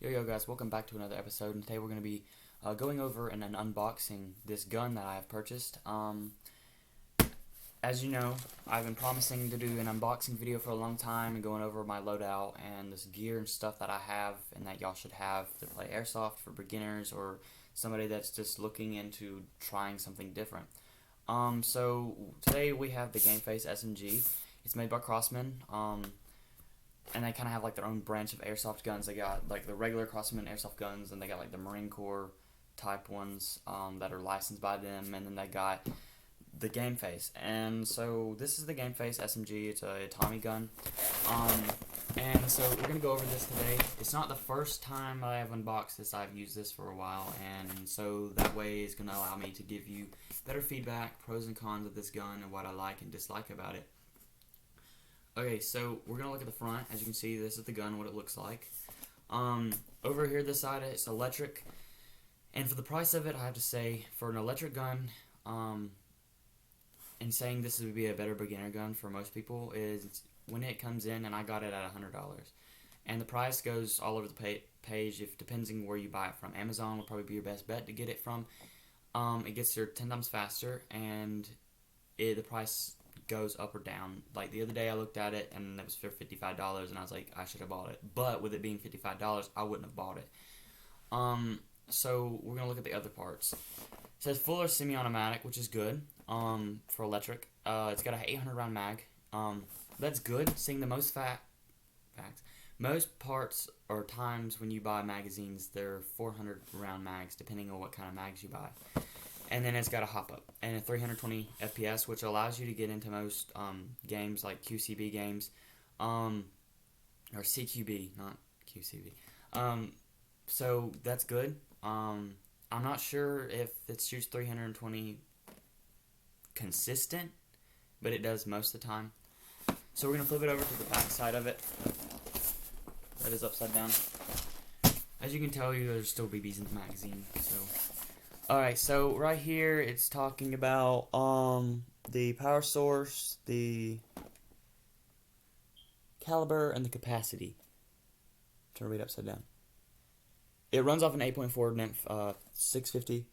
Yo guys, welcome back to another episode, and today we're going to be going over and unboxing this gun that I have purchased. As you know, I've been promising to do an unboxing video for a long time and going over my loadout and this gear and stuff that I have and that y'all should have to play Airsoft for beginners or somebody that's just looking into trying something different. So today we have the gameface SMG. It's made by Crossman. And they kind of have like their own branch of airsoft guns. They got like the regular Crossman airsoft guns, and they got like the Marine Corps type ones that are licensed by them, and then they got the gameface. And so this is the gameface SMG. It's a Tommy gun. And so we're gonna go over this today. It's not the first time I have unboxed this. I've used this for a while, and so that way is gonna allow me to give you better feedback, pros and cons of this gun, and what I like and dislike about it. Okay, so we're going to look at the front. As you can see, this is the gun, what it looks like. Over here, this side, it's electric. And for the price of it, I have to say, for an electric gun, and saying this would be a better beginner gun for most people, is when it comes in, and I got it at $100. And the price goes all over the page, depending where you buy it from. Amazon will probably be your best bet to get it from. It gets there 10 times faster, and the price goes up or down. Like the other day I looked at it and it was for $55 and I was like, I should have bought it. But with it being $55, I wouldn't have bought it. So we're gonna look at the other parts. It says full or semi-automatic, which is good for electric. It's got an 800 round mag. That's good. Seeing the most facts. Most parts or times when you buy magazines, they're 400 round mags, depending on what kind of mags you buy. And then it's got a hop-up and a 320 FPS, which allows you to get into most games like QCB games, or CQB, not QCB. So that's good. I'm not sure if it shoots 320 consistent, but it does most of the time. So we're going to flip it over to the back side of it. That is upside down. As you can tell, there's still BBs in the magazine, so... Alright, so right here it's talking about the power source, the caliber, and the capacity. I'm trying to read upside down. It runs off an 8.4 nymph 650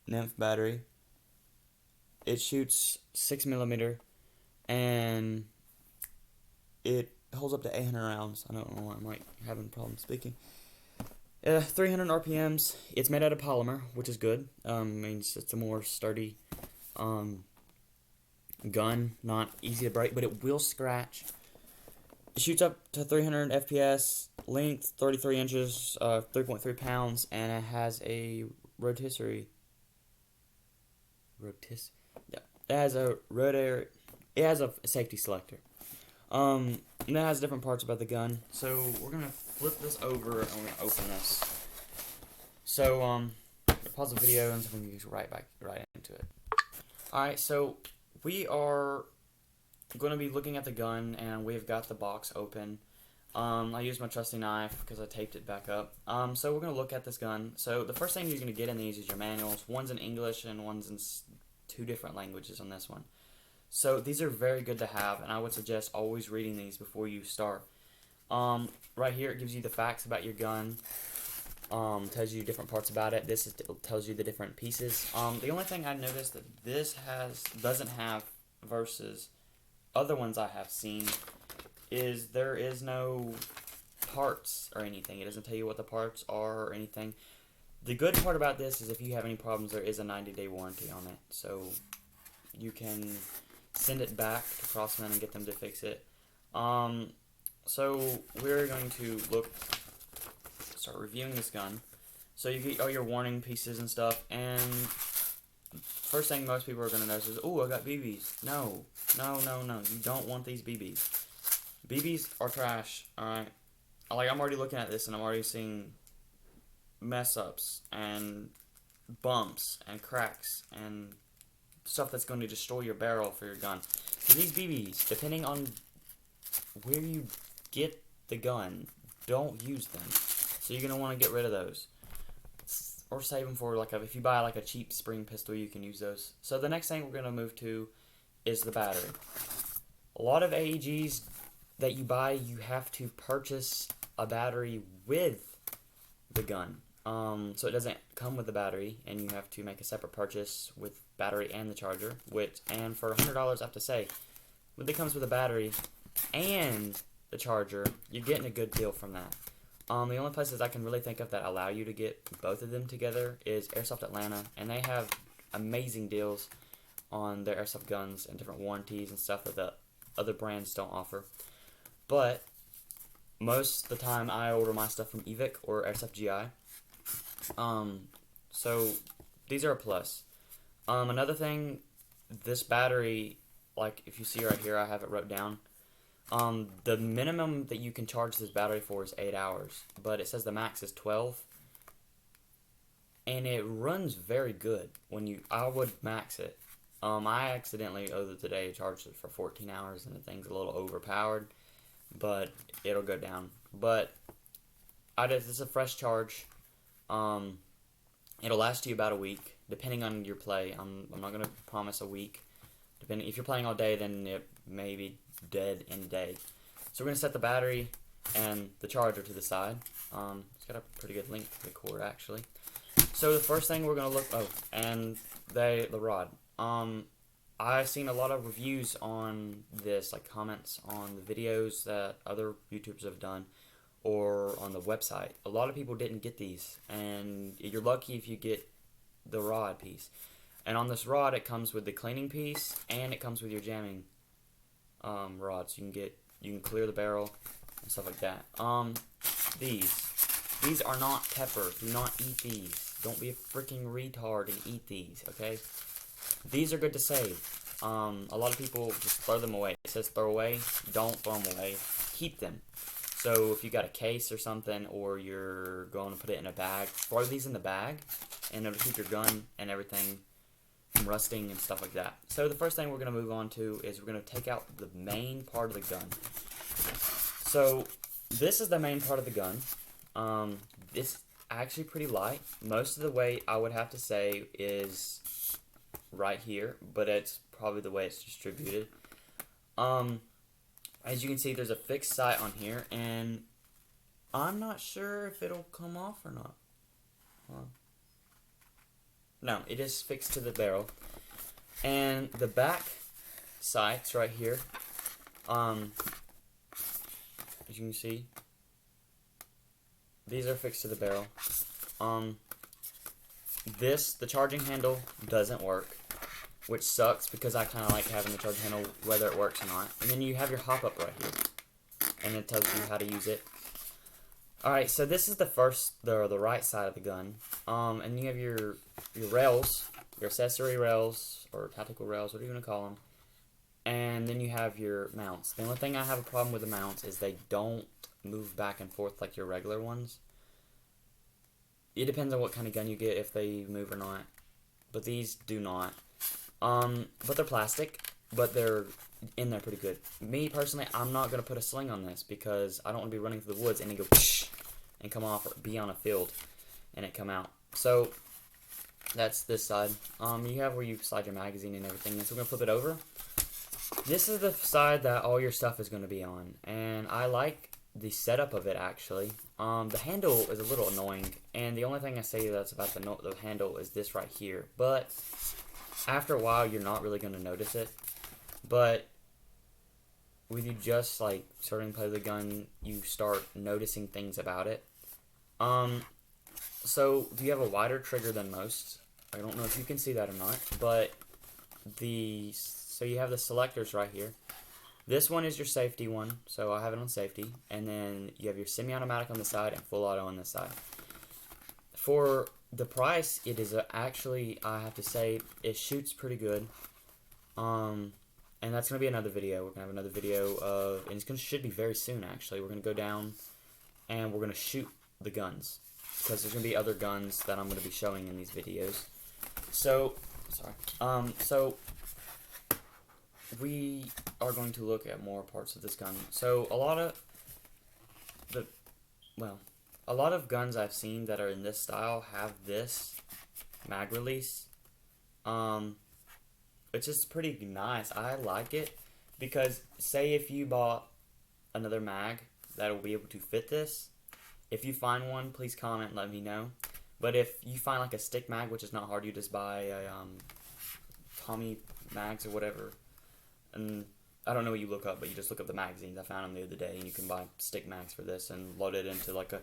nymph battery. It shoots 6mm and it holds up to 800 rounds. I don't know why I'm having a problem speaking. 300 RPMs. It's made out of polymer, which is good. Means it's a more sturdy gun, not easy to break, but it will scratch. It shoots up to 300 FPS, length 33 inches, 3.3 pounds, and it has a rotisserie. Yeah, it has a rotary. It has a safety selector. And it has different parts about the gun. So we're gonna flip this over and we're gonna open this. So pause the video and so we can get right into it. Alright, so we are gonna be looking at the gun and we've got the box open. I used my trusty knife because I taped it back up. So we're gonna look at this gun. So the first thing you're gonna get in these is your manuals. One's in English and one's in 2 different languages on this one. So these are very good to have, and I would suggest always reading these before you start. Right here it gives you the facts about your gun, tells you different parts about it. This tells you the different pieces. The only thing I noticed that this doesn't have versus other ones I have seen is there is no parts or anything. It doesn't tell you what the parts are or anything. The good part about this is if you have any problems, there is a 90-day warranty on it, so you can send it back to Crossman and get them to fix it. So we're going to start reviewing this gun. So you get all your warning pieces and stuff, and first thing most people are going to notice is, oh, I got BBs. No, you don't want these BBs. BBs are trash, alright? Like, I'm already looking at this and I'm already seeing mess-ups and bumps and cracks and stuff that's going to destroy your barrel for your gun. So these BBs, depending on where you get the gun, don't use them. So you're going to want to get rid of those. Or save them for, if you buy a cheap spring pistol, you can use those. So the next thing we're going to move to is the battery. A lot of AEGs that you buy, you have to purchase a battery with the gun. So it doesn't come with the battery, and you have to make a separate purchase with battery and the charger. And for $100, I have to say, when it comes with a battery and the charger, you're getting a good deal from that. The only places I can really think of that allow you to get both of them together is Airsoft Atlanta, and they have amazing deals on their airsoft guns and different warranties and stuff that the other brands don't offer. But most of the time, I order my stuff from Evic or Airsoft GI. So these are a plus. Another thing, this battery, like if you see right here, I have it wrote down. The minimum that you can charge this battery for is 8 hours, but it says the max is 12, and it runs very good. I would max it. I accidentally today charged it for 14 hours, and the thing's a little overpowered, but it'll go down. But this is a fresh charge. It'll last you about a week, depending on your play. I'm not gonna promise a week. If you're playing all day, then it may be dead in a day. So we're gonna set the battery and the charger to the side. It's got a pretty good length to the cord, actually. So the first thing we're gonna look. And the rod. I've seen a lot of reviews on this, like comments on the videos that other YouTubers have done, or on the website. A lot of people didn't get these, and you're lucky if you get the rod piece. And on this rod, it comes with the cleaning piece, and it comes with your jamming rod, so you can clear the barrel and stuff like that. These are not pepper. Do not eat these. Don't be a freaking retard and eat these, okay? These are good to save. A lot of people just throw them away. It says throw away. Don't throw them away. Keep them. So if you got a case or something, or you're going to put it in a bag, throw these in the bag, and it'll keep your gun and everything from rusting and stuff like that. So the first thing we're going to move on to is we're going to take out the main part of the gun. So this is the main part of the gun. It's actually pretty light. Most of the weight, I would have to say, is right here, but it's probably the way it's distributed. As you can see, there's a fixed sight on here, and I'm not sure if it'll come off or not. No, it is fixed to the barrel. And the back sights right here, as you can see, these are fixed to the barrel. The charging handle doesn't work, which sucks because I kind of like having the charging handle whether it works or not. And then you have your hop-up right here, and it tells you how to use it. Alright, so this is the right side of the gun. And you have your rails, your accessory rails, or tactical rails, whatever you want to call them. And then you have your mounts. The only thing I have a problem with the mounts is they don't move back and forth like your regular ones. It depends on what kind of gun you get, if they move or not. But these do not. But they're plastic, but they're in there pretty good. Me, personally, I'm not going to put a sling on this because I don't want to be running through the woods and it go psh, and come off, or be on a field and it come out. So, that's this side. You have where you slide your magazine and everything. So we're going to flip it over. This is the side that all your stuff is going to be on. And I like the setup of it, actually. The handle is a little annoying. And the only thing I say that's about the handle is this right here. But after a while, you're not really going to notice it. But with you just like starting to play the gun, you start noticing things about it. So do you have a wider trigger than most? I don't know if you can see that or not, but so you have the selectors right here. This one is your safety one, so I have it on safety, and then you have your semi-automatic on the side and full auto on this side. For the price, it is actually, I have to say, it shoots pretty good. And that's going to be another video. We're going to have another video of, and should be very soon, actually. We're going to go down and we're going to shoot the guns, because there's going to be other guns that I'm going to be showing in these videos. So, so we are going to look at more parts of this gun. So a lot of guns I've seen that are in this style have this mag release. It's just pretty nice. I like it because, say if you bought another mag that will be able to fit this. If you find one, please comment and let me know. But if you find like a stick mag, which is not hard, you just buy a Tommy mags or whatever. And I don't know what you look up, but you just look up the magazines. I found them the other day, and you can buy stick mags for this and load it into like a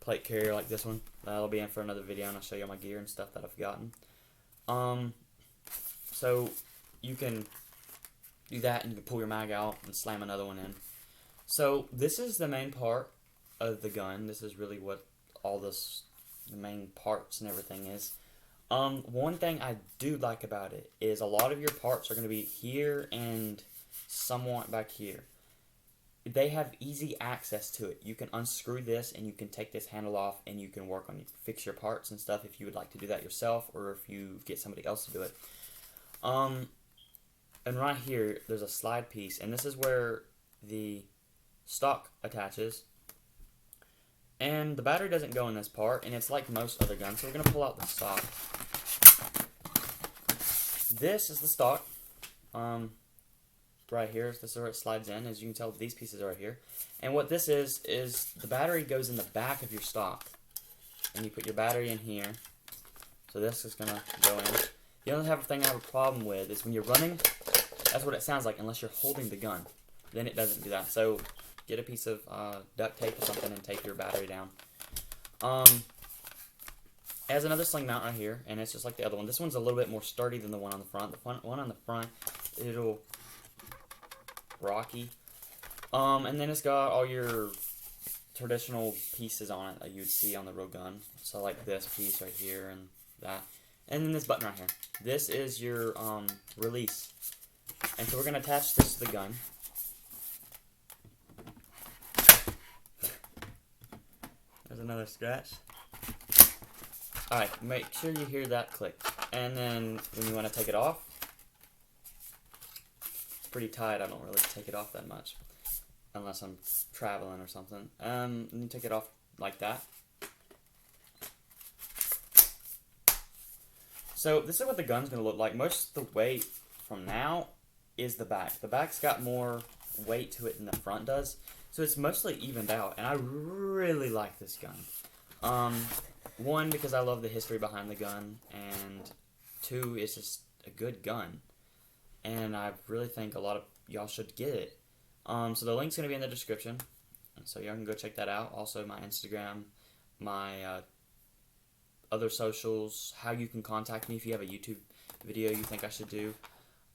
plate carrier like this one. That'll be in for another video, and I'll show you all my gear and stuff that I've gotten. So you can do that, and you can pull your mag out and slam another one in. So this is the main part of the gun. This is really what all the main parts and everything is. One thing I do like about it is a lot of your parts are going to be here and somewhat back here. They have easy access to it. You can unscrew this and you can take this handle off and you can work on fix your parts and stuff if you would like to do that yourself, or if you get somebody else to do it. And right here there's a slide piece, and this is where the stock attaches. And the battery doesn't go in this part, and it's like most other guns. So we're going to pull out the stock. This is the stock. Right here, this is where it slides in. As you can tell, these pieces are right here. And what this is the battery goes in the back of your stock. And you put your battery in here. So this is going to go in. The only thing I have a problem with is when you're running, that's what it sounds like, unless you're holding the gun. Then it doesn't do that. So get a piece of duct tape or something and tape your battery down. It has another sling mount right here, and it's just like the other one. This one's a little bit more sturdy than the one on the front. The one on the front, it'll rocky. And then it's got all your traditional pieces on it that you would see on the real gun. So like this piece right here and that. And then this button right here. This is your release. And so we're going to attach this to the gun. There's another scratch. Alright, make sure you hear that click. And then when you want to take it off, it's pretty tight. I don't really take it off that much unless I'm traveling or something. And you take it off like that. So this is what the gun's going to look like. Most of the weight from now is the back. The back's got more weight to it than the front does. So it's mostly evened out, and I really like this gun. One, because I love the history behind the gun, and two, it's just a good gun. And I really think a lot of y'all should get it. So the link's going to be in the description, so y'all can go check that out. Also, my Instagram, my other socials, how you can contact me if you have a YouTube video you think I should do,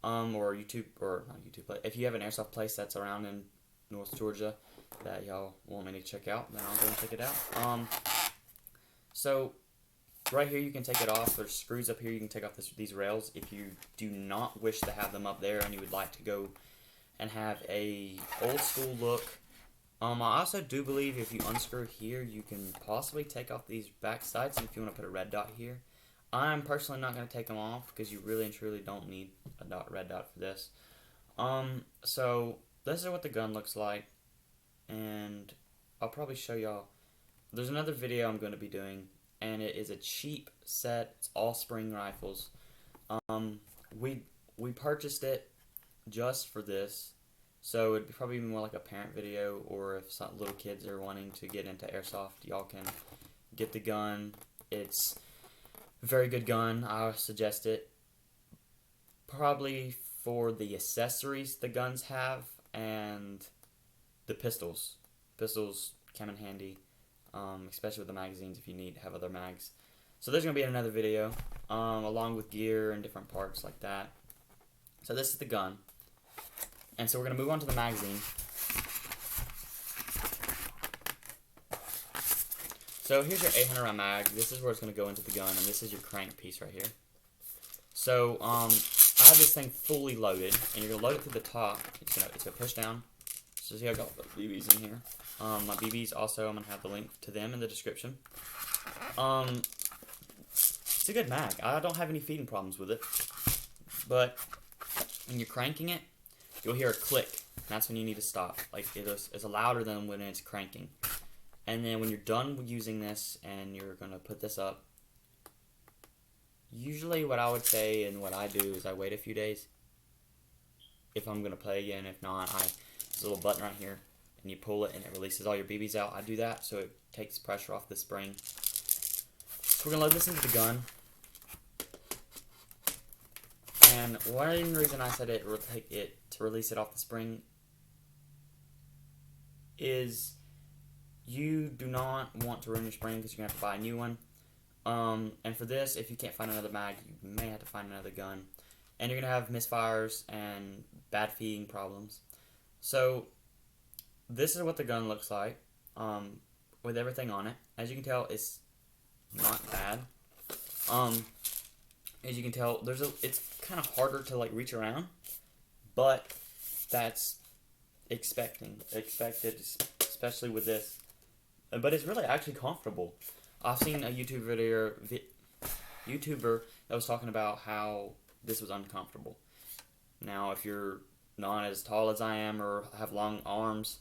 or YouTube, or not YouTube, but if you have an airsoft place that's around in North Georgia that y'all want me to check out, then I'll go and check it out. So right here you can take it off. There's screws up here. You can take off these rails if you do not wish to have them up there and you would like to go and have a old school look. I also do believe if you unscrew here, you can possibly take off these back sides if you want to put a red dot here. I'm personally not going to take them off because you really and truly don't need a red dot for this. So this is what the gun looks like, and I'll probably show y'all. There's another video I'm going to be doing, and it is a cheap set. It's all spring rifles. We purchased it just for this, so it'd probably be more like a parent video, or if some little kids are wanting to get into airsoft, y'all can get the gun. It's a very good gun. I suggest it. Probably for the accessories the guns have and the pistols. Pistols come in handy, especially with the magazines if you need to have other mags. So there's going to be another video along with gear and different parts like that. So this is the gun. And so we're going to move on to the magazine. So here's your 800 round mag. This is where it's going to go into the gun, and this is your crank piece right here. So I have this thing fully loaded, and you're going to load it through the top. It's going to push down. So see, I got the BBs in here. My BBs also, I'm going to have the link to them in the description. It's a good mag. I don't have any feeding problems with it. But when you're cranking it, you'll hear a click. That's when you need to stop. Like it's louder than when it's cranking. And then when you're done with using this and you're going to put this up, usually what I would say and what I do is I wait a few days if I'm going to play again. If not, there's a little button right here, and you pull it and it releases all your BBs out. I do that so it takes pressure off the spring. So we're gonna load this into the gun. And one reason I said it will take it to release it off the spring is you do not want to ruin your spring because you're gonna have to buy a new one. And for this, if you can't find another mag, you may have to find another gun. And you're gonna have misfires and bad feeding problems. So this is what the gun looks like with everything on it. As you can tell, it's not bad. As you can tell, it's kind of harder to like reach around, but that's expected, especially with this. But it's really actually comfortable. I've seen a YouTuber that was talking about how this was uncomfortable. Now, if you're not as tall as I am or have long arms,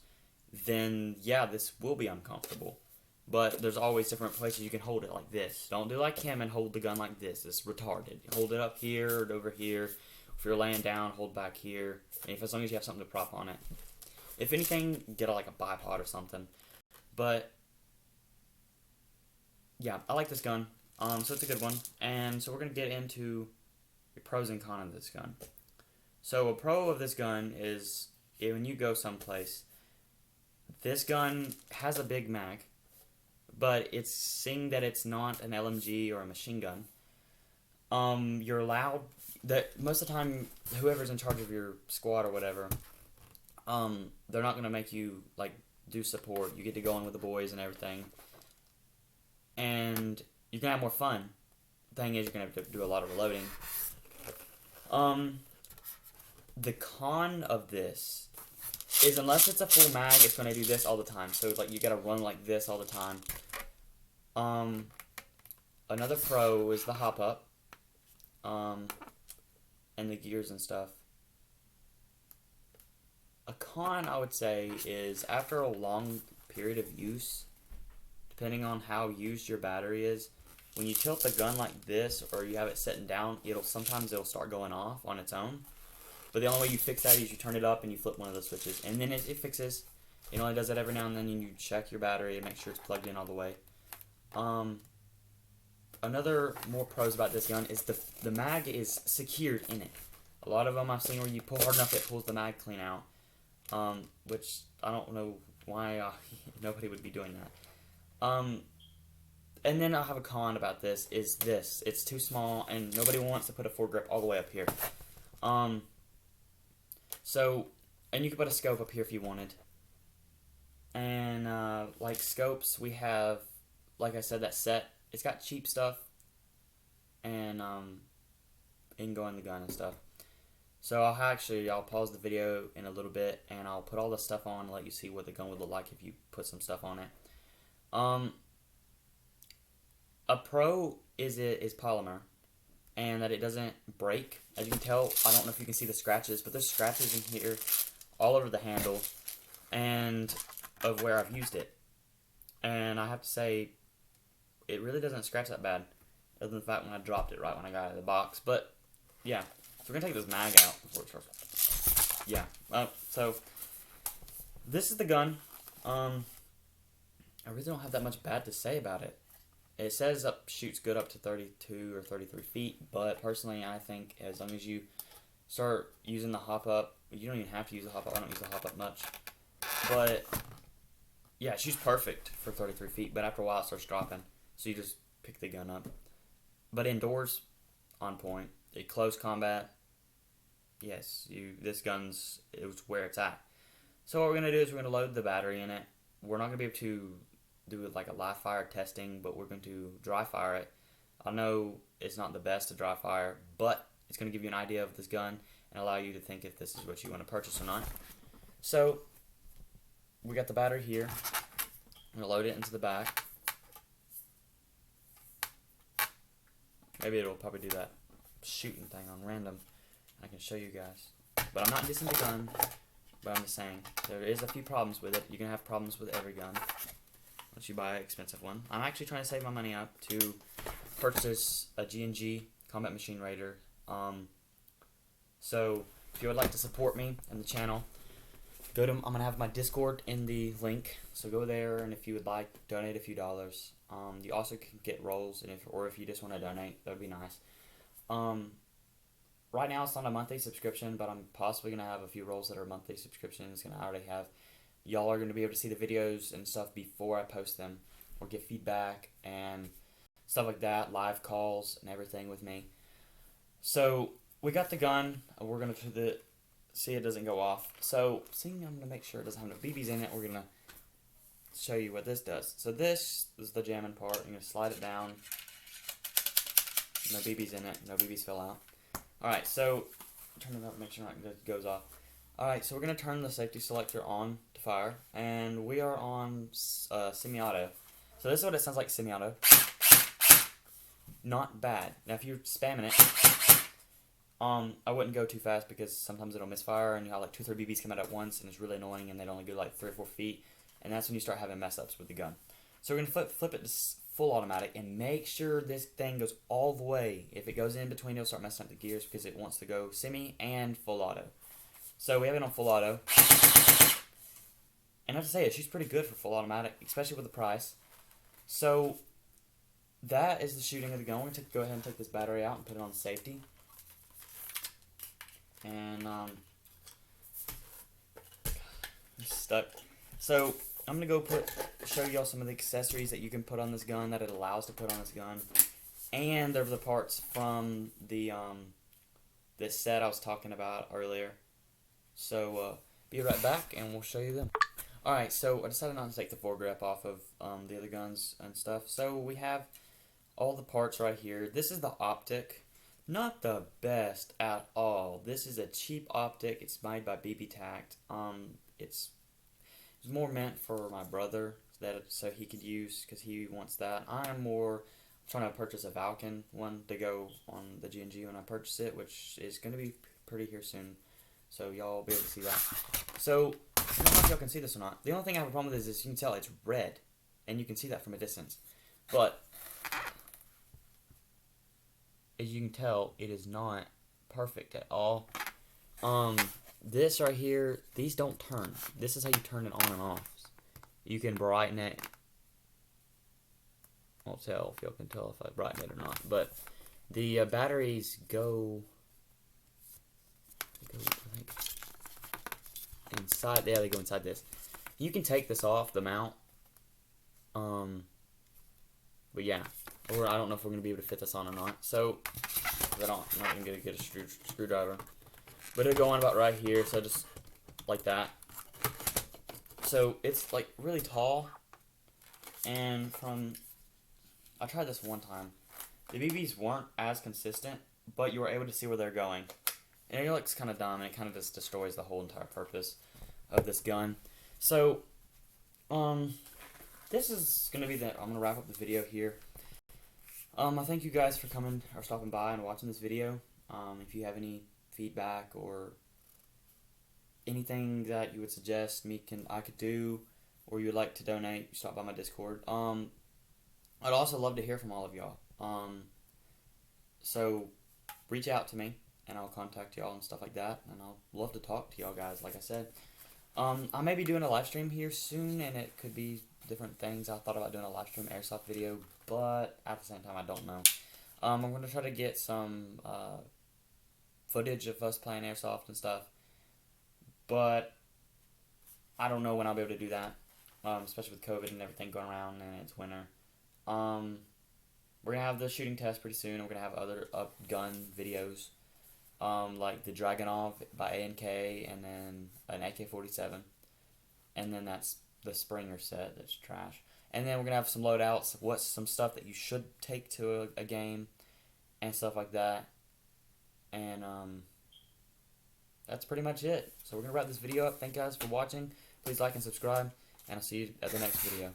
then yeah, this will be uncomfortable. But there's always different places you can hold it like this. Don't do like him and hold the gun like this. It's retarded. Hold it up here or over here. If you're laying down, hold back here. And as long as you have something to prop on it. If anything, get like a bipod or something. But yeah, I like this gun. So it's a good one. And so we're going to get into the pros and cons of this gun. So a pro of this gun is when you go someplace, this gun has a big mag. But it's seeing that it's not an LMG or a machine gun. You're allowed that most of the time, whoever's in charge of your squad or whatever, they're not gonna make you like do support. You get to go in with the boys and everything, and you're gonna have more fun. The thing is, you're gonna have to do a lot of reloading. The con of this is unless it's a full mag, it's gonna do this all the time. So like you gotta run like this all the time. Another pro is the hop up, and the gears and stuff. A con, I would say, is after a long period of use, depending on how used your battery is, when you tilt the gun like this or you have it sitting down, sometimes it'll start going off on its own. But the only way you fix that is you turn it up and you flip one of those switches, and then it fixes. It only does that every now and then, and you check your battery and make sure it's plugged in all the way. Another more pros about this gun is the mag is secured in it. A lot of them I've seen where you pull hard enough it pulls the mag clean out, which I don't know why nobody would be doing that. And then I'll have a con about this is this. It's too small and nobody wants to put a foregrip all the way up here. So, and you could put a scope up here if you wanted. And like scopes, we have, like I said, that set. It's got cheap stuff, and it can go in the gun and stuff. So I'll pause the video in a little bit, and I'll put all the stuff on and let you see what the gun would look like if you put some stuff on it. A pro is polymer, and that it doesn't break. As you can tell, I don't know if you can see the scratches, but there's scratches in here all over the handle and of where I've used it. And I have to say, it really doesn't scratch that bad, other than the fact when I dropped it right when I got out of the box. But yeah, so we're gonna take this mag out before it starts. Yeah, so this is the gun. I really don't have that much bad to say about it. It says shoots good up to 32 or 33 feet, but personally I think as long as you start using the hop up, you don't even have to use the hop up. I don't use the hop up much, but yeah, it shoots perfect for 33 feet, but after a while it starts dropping, so you just pick the gun up. But indoors, on point. In close combat, yes, this gun's where it's at. So what we're gonna do is we're gonna load the battery in it. We're not gonna be able to do it like a live fire testing, but we're going to dry fire it. I know it's not the best to dry fire, but it's going to give you an idea of this gun and allow you to think if this is what you want to purchase or not. So we got the battery here. I'm going to load it into the back. Maybe it'll probably do that shooting thing on random. I can show you guys. But I'm not dissing the gun, but I'm just saying there is a few problems with it. You're going to have problems with every gun once you buy an expensive one. I'm actually trying to save my money up to purchase a G&G Combat Machine Raider. So if you would like to support me and the channel, I'm gonna have my Discord in the link, so go there, and if you would like, donate a few dollars. You also can get rolls, and if you just want to donate, that would be nice. Right now it's not a monthly subscription, but I'm possibly gonna have a few rolls that are monthly subscriptions. Gonna already have y'all are gonna be able to see the videos and stuff before I post them, or get feedback and stuff like that, live calls and everything with me. So we got the gun. We're gonna see it doesn't go off. So I'm gonna make sure it doesn't have no BBs in it. We're gonna show you what this does. So this is the jamming part. I'm gonna slide it down. No BBs in it. No BBs fell out. Alright, so turn it up, make sure it goes off. Alright, so we're going to turn the safety selector on to fire, and we are on semi-auto. So this is what it sounds like semi-auto. Not bad. Now if you're spamming it, I wouldn't go too fast because sometimes it'll misfire and you have like 2 or 3 BBs come out at once and it's really annoying and they only go like 3 or 4 feet, and that's when you start having mess ups with the gun. So we're going to flip it to full automatic and make sure this thing goes all the way. If it goes in between, it'll start messing up the gears because it wants to go semi and full auto. So we have it on full auto. And I have to say, it shoots pretty good for full automatic, especially with the price. So that is the shooting of the gun. We're going to go ahead and take this battery out and put it on safety. And it's stuck. So I'm going to go show y'all some of the accessories that you can put on this gun, that it allows to put on this gun. And they're the parts from the this set I was talking about earlier. So be right back and we'll show you them. Alright, so I decided not to take the foregrip off of the other guns and stuff. So we have all the parts right here. This is the optic. Not the best at all. This is a cheap optic. It's made by BB Tact. It's more meant for my brother so he could use because he wants that. I'm more trying to purchase a Vulcan one to go on the G&G when I purchase it, which is going to be pretty here soon. So y'all will be able to see that. So I don't know if y'all can see this or not. The only thing I have a problem with is you can tell it's red, and you can see that from a distance. But as you can tell, it is not perfect at all. This right here, these don't turn. This is how you turn it on and off. You can brighten it. I won't tell if y'all can tell if I brighten it or not. But the batteries go I think, inside. Yeah, they go inside this. You can take this off the mount. But yeah, or I don't know if we're gonna be able to fit this on or not. So I'm not gonna get a screwdriver. But it'll go on about right here, so just like that. So it's like really tall, and I tried this one time. The BBs weren't as consistent, but you were able to see where they're going. And it looks kind of dumb, and it kind of just destroys the whole entire purpose of this gun. So, this is gonna be I'm gonna wrap up the video here. I thank you guys for coming or stopping by and watching this video. If you have any feedback or anything that you would suggest I could do, or you would like to donate, stop by my Discord. I'd also love to hear from all of y'all. So reach out to me and I'll contact y'all and stuff like that, and I'll love to talk to y'all guys, like I said. I may be doing a live stream here soon, and it could be different things. I thought about doing a live stream airsoft video, but at the same time I don't know. I'm going to try to get some footage of us playing airsoft and stuff, but I don't know when I'll be able to do that, especially with COVID and everything going around and it's winter. We're going to have the shooting test pretty soon, and we're going to have other gun videos, like the Dragunov by A&K, and then an AK-47, and then that's the Springer set that's trash. And then we're going to have some loadouts, some stuff that you should take to a game, and stuff like that. And that's pretty much it. So we're going to wrap this video up. Thank you guys for watching. Please like and subscribe, and I'll see you at the next video.